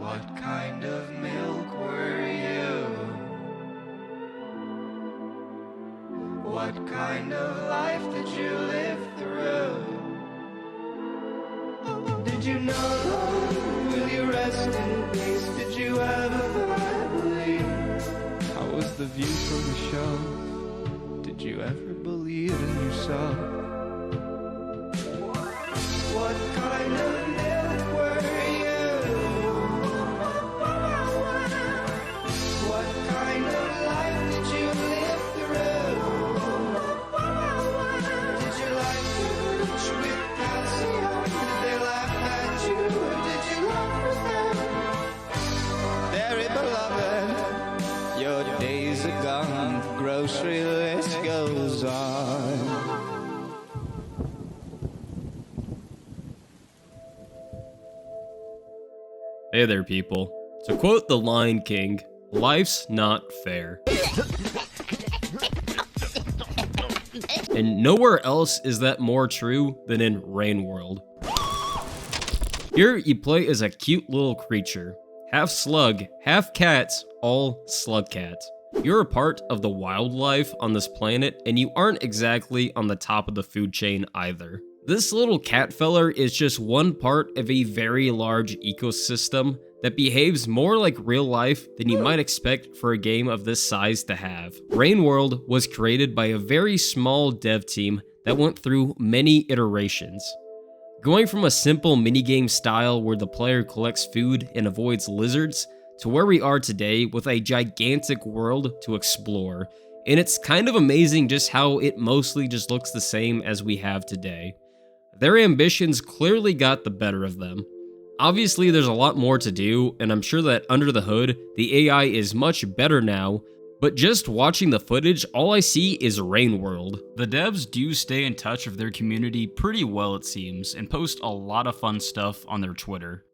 What kind of milk were you? What kind of life did you live through? Did you know? Will you rest in peace? Did you have a family? How was the view from the show? Did you ever believe in yourself? What kind of milk were you? What kind of life did you live through? Did you like to reach with calcium? Did they laugh at you? Did you love them? Very beloved, your days are gone, the grocery list goes on. Hey there, people. To quote the Lion King, life's not fair. And nowhere else is that more true than in Rain World. Here, you play as a cute little creature. Half slug, half cat, all slug cat. You're a part of the wildlife on this planet, and you aren't exactly on the top of the food chain either. This little cat feller is just one part of a very large ecosystem that behaves more like real life than you might expect for a game of this size to have. Rain World was created by a very small dev team that went through many iterations. Going from a simple minigame style where the player collects food and avoids lizards, to where we are today with a gigantic world to explore. And it's kind of amazing just how it mostly just looks the same as we have today. Their ambitions clearly got the better of them. Obviously, there's a lot more to do, and I'm sure that under the hood, the AI is much better now, but just watching the footage, all I see is Rain World. The devs do stay in touch with their community pretty well, it seems, and post a lot of fun stuff on their Twitter.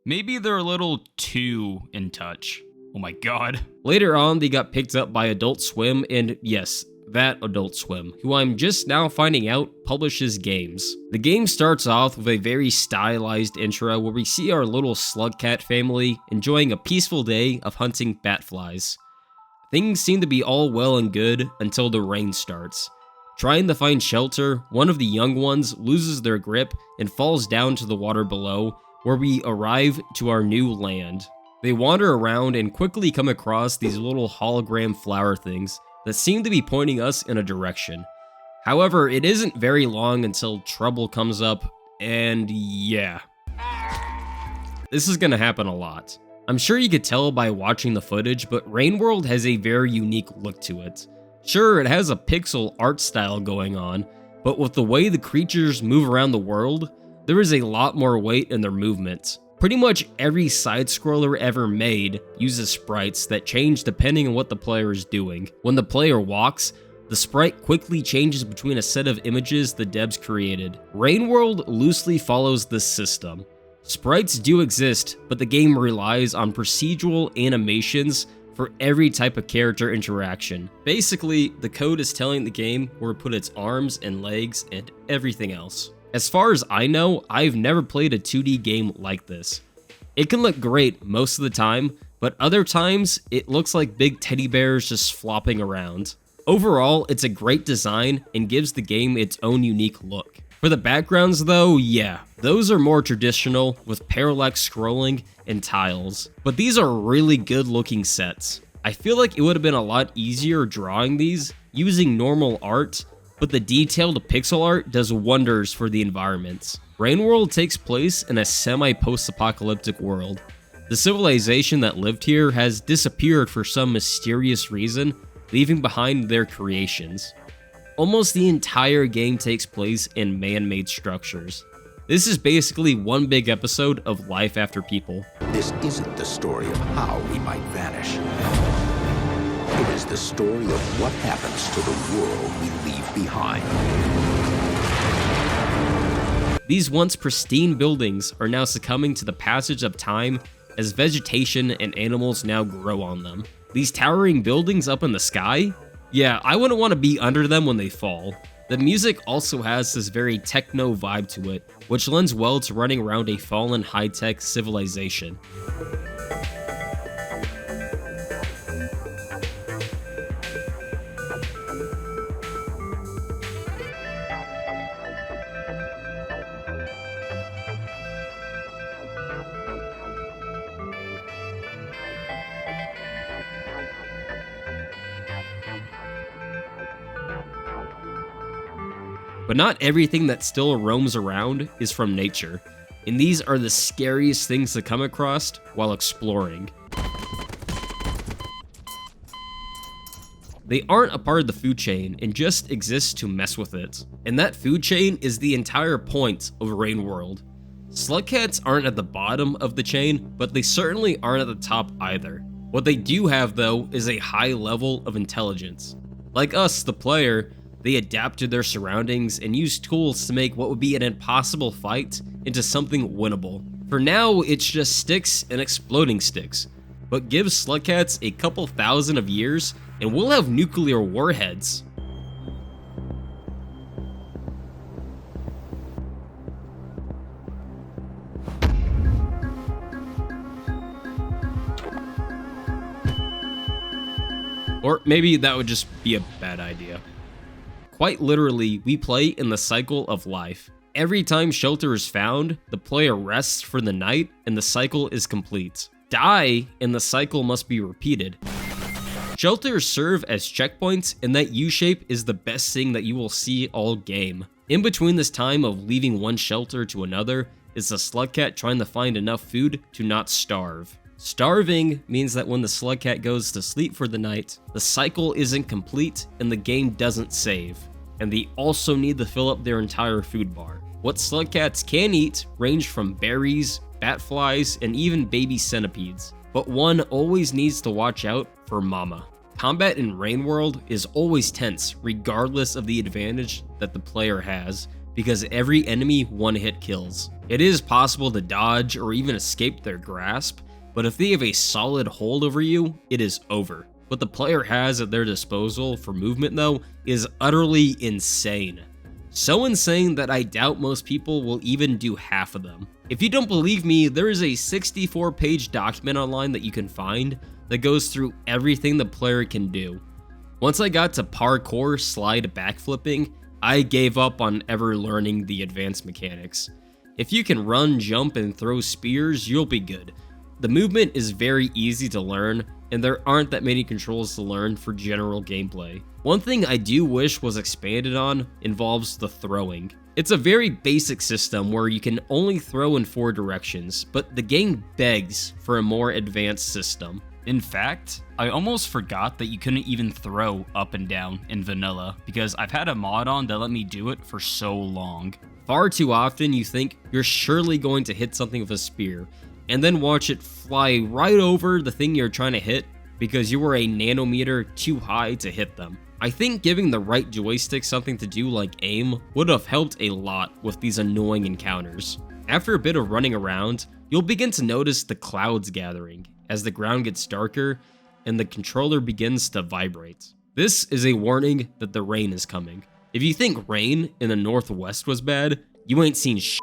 Maybe they're a little too in touch. Oh my god. Later on, they got picked up by Adult Swim, and yes, that Adult Swim, who I'm just now finding out publishes games. The game starts off with a very stylized intro where we see our little slug cat family enjoying a peaceful day of hunting batflies. Things seem to be all well and good until the rain starts. Trying to find shelter, one of the young ones loses their grip and falls down to the water below, where we arrive to our new land. They wander around and quickly come across these little hologram flower things that seem to be pointing us in a direction. However, it isn't very long until trouble comes up, and yeah. This is gonna happen a lot. I'm sure you could tell by watching the footage, but Rain World has a very unique look to it. Sure, it has a pixel art style going on, but with the way the creatures move around the world, there is a lot more weight in their movements. Pretty much every side-scroller ever made uses sprites that change depending on what the player is doing. When the player walks, the sprite quickly changes between a set of images the devs created. Rain World loosely follows this system. Sprites do exist, but the game relies on procedural animations for every type of character interaction. Basically, the code is telling the game where to put its arms and legs and everything else. As far as I know, I've never played a 2D game like this. It can look great most of the time, but other times, it looks like big teddy bears just flopping around. Overall, it's a great design and gives the game its own unique look. For the backgrounds though, yeah, those are more traditional with parallax scrolling and tiles. But these are really good looking sets. I feel like it would have been a lot easier drawing these using normal art, but the detailed pixel art does wonders for the environments. Rain World takes place in a semi-post-apocalyptic world. The civilization that lived here has disappeared for some mysterious reason, leaving behind their creations. Almost the entire game takes place in man-made structures. This is basically one big episode of life after people. This isn't the story of how we might vanish. It is the story of what happens to the world we leave behind. These once pristine buildings are now succumbing to the passage of time as vegetation and animals now grow on them. These towering buildings up in the sky? Yeah, I wouldn't want to be under them when they fall. The music also has this very techno vibe to it, which lends well to running around a fallen high-tech civilization. But not everything that still roams around is from nature, and these are the scariest things to come across while exploring. They aren't a part of the food chain and just exist to mess with it. And that food chain is the entire point of Rain World. Slug cats aren't at the bottom of the chain, but they certainly aren't at the top either. What they do have though is a high level of intelligence. Like us, the player, they adapt to their surroundings and use tools to make what would be an impossible fight into something winnable. For now, it's just sticks and exploding sticks, but give slug cats a couple thousand of years and we'll have nuclear warheads. Or maybe that would just be a bad idea. Quite literally, we play in the cycle of life. Every time shelter is found, the player rests for the night and the cycle is complete. Die and the cycle must be repeated. Shelters serve as checkpoints, and that U-shape is the best thing that you will see all game. In between this time of leaving one shelter to another is the slug cat trying to find enough food to not starve. Starving means that when the slug cat goes to sleep for the night, the cycle isn't complete and the game doesn't save. And they also need to fill up their entire food bar. What slug cats can eat range from berries, bat flies, and even baby centipedes. But one always needs to watch out for Mama. Combat in Rain World is always tense, regardless of the advantage that the player has, because every enemy one-hit kills. It is possible to dodge or even escape their grasp, but if they have a solid hold over you, it is over. What the player has at their disposal for movement though is utterly insane. So insane that I doubt most people will even do half of them. If you don't believe me, there is a 64-page document online that you can find that goes through everything the player can do. Once I got to parkour slide backflipping, I gave up on ever learning the advanced mechanics. If you can run, jump, and throw spears, you'll be good. The movement is very easy to learn, and there aren't that many controls to learn for general gameplay. One thing I do wish was expanded on involves the throwing. It's a very basic system where you can only throw in 4 directions, but the game begs for a more advanced system. In fact, I almost forgot that you couldn't even throw up and down in vanilla, because I've had a mod on that let me do it for so long. Far too often you think you're surely going to hit something with a spear, and then watch it fly right over the thing you're trying to hit because you were a nanometer too high to hit them. I think giving the right joystick something to do like aim would have helped a lot with these annoying encounters. After a bit of running around, you'll begin to notice the clouds gathering as the ground gets darker and the controller begins to vibrate. This is a warning that the rain is coming. If you think rain in the northwest was bad, you ain't seen shit.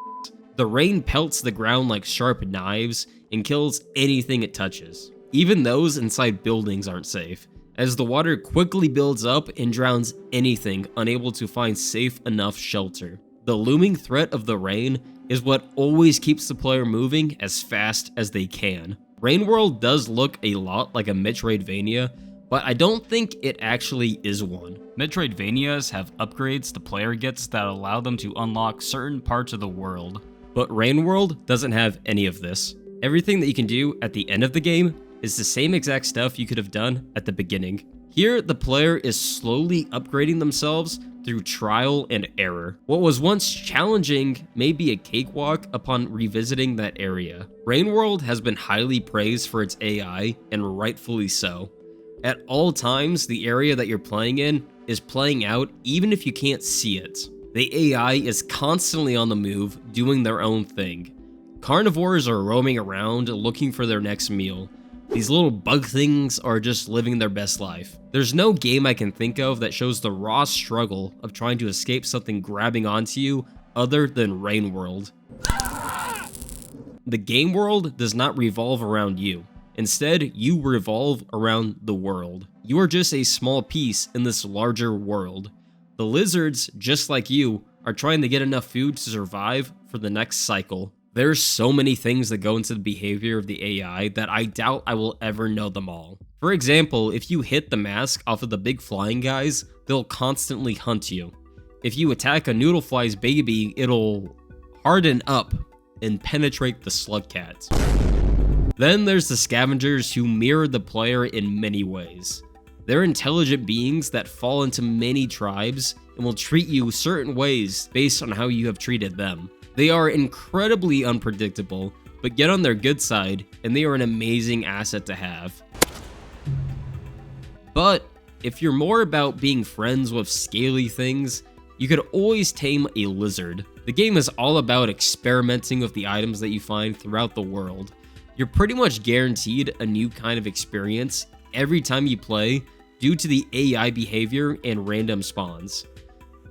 The rain pelts the ground like sharp knives and kills anything it touches. Even those inside buildings aren't safe, as the water quickly builds up and drowns anything unable to find safe enough shelter. The looming threat of the rain is what always keeps the player moving as fast as they can. Rain World does look a lot like a Metroidvania, but I don't think it actually is one. Metroidvanias have upgrades the player gets that allow them to unlock certain parts of the world. But Rain World doesn't have any of this. Everything that you can do at the end of the game is the same exact stuff you could have done at the beginning. Here, the player is slowly upgrading themselves through trial and error. What was once challenging may be a cakewalk upon revisiting that area. Rain World has been highly praised for its AI, and rightfully so. At all times, the area that you're playing in is playing out even if you can't see it. The AI is constantly on the move, doing their own thing. Carnivores are roaming around looking for their next meal. These little bug things are just living their best life. There's no game I can think of that shows the raw struggle of trying to escape something grabbing onto you other than Rain World. The game world does not revolve around you. Instead, you revolve around the world. You are just a small piece in this larger world. The lizards, just like you, are trying to get enough food to survive for the next cycle. There's so many things that go into the behavior of the AI that I doubt I will ever know them all. For example, if you hit the mask off of the big flying guys, they'll constantly hunt you. if you attack a noodlefly's baby, it'll harden up and penetrate the slug cat. Then there's the scavengers, who mirror the player in many ways. They're intelligent beings that fall into many tribes and will treat you certain ways based on how you have treated them. They are incredibly unpredictable, but get on their good side, and they are an amazing asset to have. But if you're more about being friends with scaly things, you could always tame a lizard. The game is all about experimenting with the items that you find throughout the world. You're pretty much guaranteed a new kind of experience every time you play due to the AI behavior and random spawns.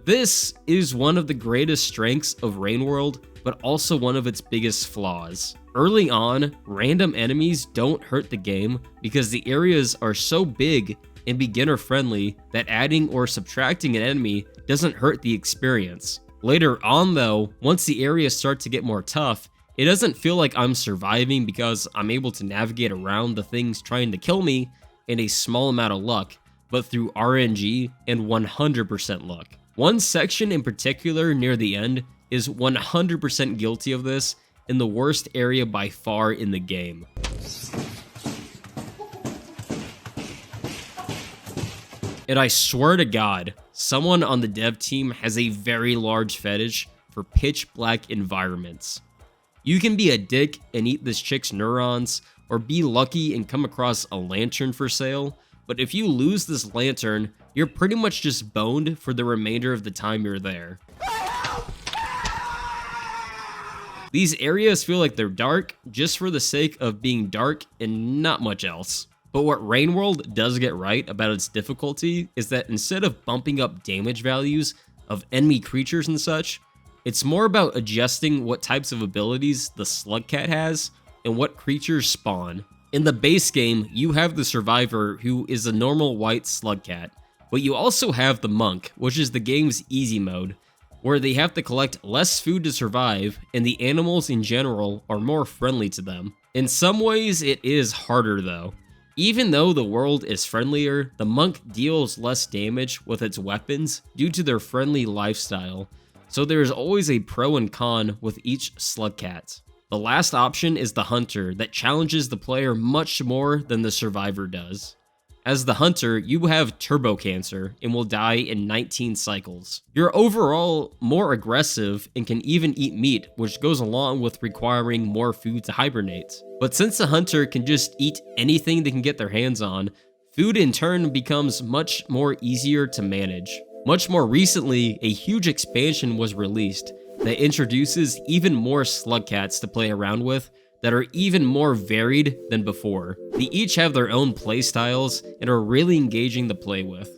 This is one of the greatest strengths of Rain World, but also one of its biggest flaws. Early on, random enemies don't hurt the game because the areas are so big and beginner friendly that adding or subtracting an enemy doesn't hurt the experience. Later on though, once the areas start to get more tough, it doesn't feel like I'm surviving because I'm able to navigate around the things trying to kill me in a small amount of luck, but through RNG and 100% luck. One section in particular near the end is 100% guilty of this, in the worst area by far in the game. And I swear to God, someone on the dev team has a very large fetish for pitch black environments. You can be a dick and eat this chick's neurons, or be lucky and come across a lantern for sale, but if you lose this lantern, you're pretty much just boned for the remainder of the time you're there. These areas feel like they're dark just for the sake of being dark and not much else. But what Rain World does get right about its difficulty is that instead of bumping up damage values of enemy creatures and such, it's more about adjusting what types of abilities the slug cat has and what creatures spawn. In the base game, you have the survivor, who is a normal white slug cat, but you also have the monk, which is the game's easy mode, where they have to collect less food to survive, and the animals in general are more friendly to them. In some ways, it is harder though. Even though the world is friendlier, the monk deals less damage with its weapons due to their friendly lifestyle, so there is always a pro and con with each slug cat. The last option is the hunter, that challenges the player much more than the survivor does. As the hunter, you have turbo cancer and will die in 19 cycles. You're overall more aggressive and can even eat meat, which goes along with requiring more food to hibernate. But since the hunter can just eat anything they can get their hands on, food in turn becomes much more easier to manage. Much more recently, a huge expansion was released that introduces even more slug cats to play around with that are even more varied than before. They each have their own playstyles and are really engaging to play with.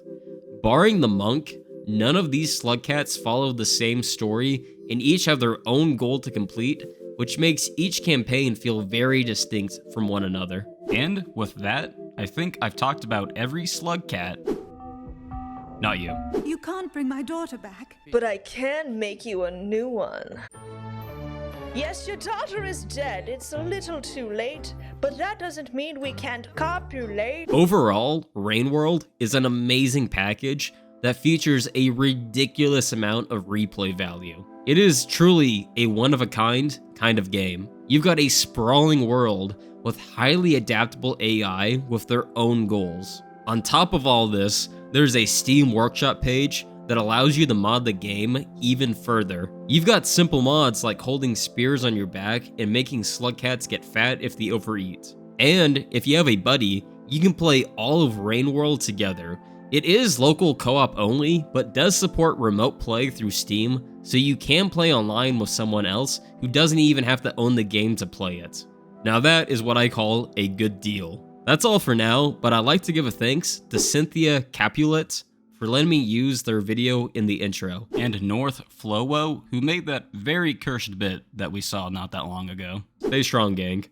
Barring the monk, none of these slug cats follow the same story and each have their own goal to complete, which makes each campaign feel very distinct from one another. And with that, I think I've talked about every slug cat. Not you. You can't bring my daughter back. But I can make you a new one. Yes, your daughter is dead. It's a little too late, but that doesn't mean we can't copulate. Overall, Rain World is an amazing package that features a ridiculous amount of replay value. It is truly a one-of-a-kind kind of game. You've got a sprawling world with highly adaptable AI with their own goals. On top of all this, there's a Steam Workshop page that allows you to mod the game even further. You've got simple mods like holding spears on your back and making slug cats get fat if they overeat. And if you have a buddy, you can play all of Rain World together. It is local co-op only, but does support remote play through Steam, so you can play online with someone else who doesn't even have to own the game to play it. Now that is what I call a good deal. That's all for now, but I'd like to give a thanks to Cynthia Capulet for letting me use their video in the intro. And Northflowo, who made that very cursed bit that we saw not that long ago. Stay strong, gang.